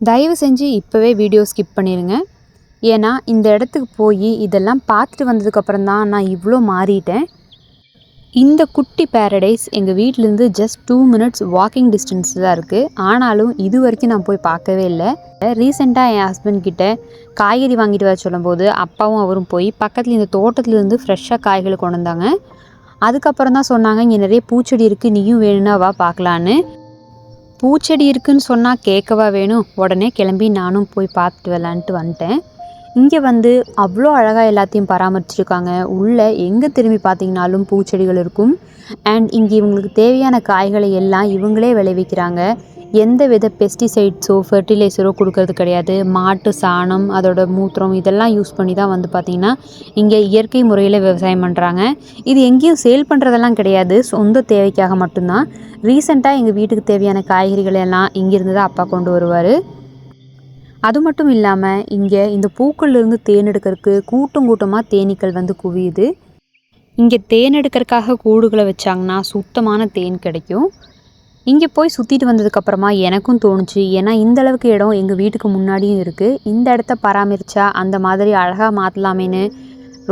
தயவு செஞ்சு இப்போவே வீடியோ ஸ்கிப் பண்ணிடுங்க. ஏன்னா இந்த இடத்துக்கு போய் இதெல்லாம் பார்த்துட்டு வந்ததுக்கப்புறம் தான் நான் இவ்வளோ மாறிட்டேன். இந்த குட்டி பேரடைஸ் எங்கள் வீட்டிலேருந்து ஜஸ்ட் 2 மினிட்ஸ் வாக்கிங் டிஸ்டன்ஸ் தான் இருக்குது. ஆனாலும் இது வரைக்கும் நான் போய் பார்க்கவே இல்லை. ரீசெண்டாக என் ஹஸ்பண்ட் கிட்ட காய்கறி வாங்கிட்டு வர சொல்லும்போது அப்பாவும் அவரும் போய் பக்கத்தில் இந்த தோட்டத்துலேருந்து ஃப்ரெஷ்ஷாக காய்கள் கொண்டு வந்தாங்க. அதுக்கப்புறம் தான் சொன்னாங்க, இங்கே நிறைய பூச்செடி இருக்குது, நீயும் வேணும்னா வா பார்க்கலான்னு. பூச்செடி இருக்குதுன்னு சொன்னால் கேட்கவா வேணும், உடனே கிளம்பி நானும் போய் பார்த்துட்டு வரலான்ட்டு வந்துட்டேன். இங்கே வந்து அவ்வளோ அழகாக எல்லாத்தையும் பராமரிச்சிருக்காங்க. உள்ளே எங்கே திரும்பி பார்த்திங்கனாலும் பூச்செடிகள் இருக்கும். அண்ட் இங்கே இவங்களுக்கு தேவையான காய்களை எல்லாம் இவங்களே விளைவிக்கிறாங்க. எந்த வித பெஸ்டிசைட்ஸோ ஃபெர்டிலைசரோ கொடுக்கறது கிடையாது. மாட்டு சாணம், அதோட மூத்திரம் இதெல்லாம் யூஸ் பண்ணி தான் வந்து பார்த்திங்கன்னா இங்கே இயற்கை முறையில் விவசாயம் பண்ணுறாங்க. இது எங்கேயும் சேல் பண்ணுறதெல்லாம் கிடையாது, சொந்த தேவைக்காக மட்டும்தான். ரீசெண்டாக எங்கள் வீட்டுக்கு தேவையான காய்கறிகள் எல்லாம் இங்கேருந்து தான் அப்பா கொண்டு வருவார். அது மட்டும் இல்லாமல் இங்கே இந்த பூக்கள்லேருந்து தேன் எடுக்கிறதுக்கு கூட்டம் கூட்டமாக தேனீக்கள் வந்து குவியுது. இங்கே தேன் எடுக்கிறதுக்காக கூடுகளை வச்சாங்கன்னா சுத்தமான தேன் கிடைக்கும். இங்கே போய் சுற்றிட்டு வந்ததுக்கப்புறமா எனக்கும் தோணுச்சு, ஏன்னா இந்தளவுக்கு இடம் எங்கள் வீட்டுக்கு முன்னாடியும் இருக்குது, இந்த இடத்த பராமரித்தா அந்த மாதிரி அழகாக மாற்றலாமேன்னு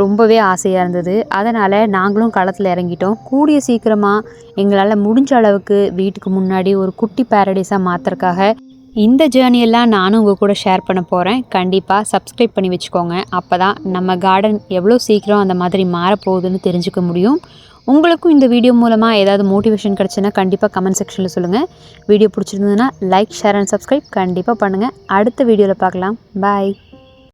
ரொம்பவே ஆசையாக இருந்தது. அதனால் நாங்களும் களத்தில் இறங்கிட்டோம். கூடிய சீக்கிரமாக எங்களால் முடிஞ்ச அளவுக்கு வீட்டுக்கு முன்னாடி ஒரு குட்டி பேரடைஸாக மாற்றுறதுக்காக இந்த ஜேர்னியெல்லாம் நானும் உங்கள் கூட ஷேர் பண்ண போகிறேன். கண்டிப்பாக சப்ஸ்கிரைப் பண்ணி வச்சுக்கோங்க. அப்போ தான் நம்ம கார்டன் எவ்வளோ சீக்கிரம் அந்த மாதிரி மாறப்போகுதுன்னு தெரிஞ்சுக்க முடியும். உங்களுக்கும் இந்த வீடியோ மூலமாக ஏதாவது மோட்டிவேஷன் கிடச்சுன்னா கண்டிப்பாக கமெண்ட் செக்ஷனில் சொல்லுங்கள். வீடியோ பிடிச்சிருந்ததுன்னா லைக், ஷேர் அண்ட் சப்ஸ்கிரைப் கண்டிப்பாக பண்ணுங்கள். அடுத்த வீடியோவில் பார்க்கலாம். பாய்.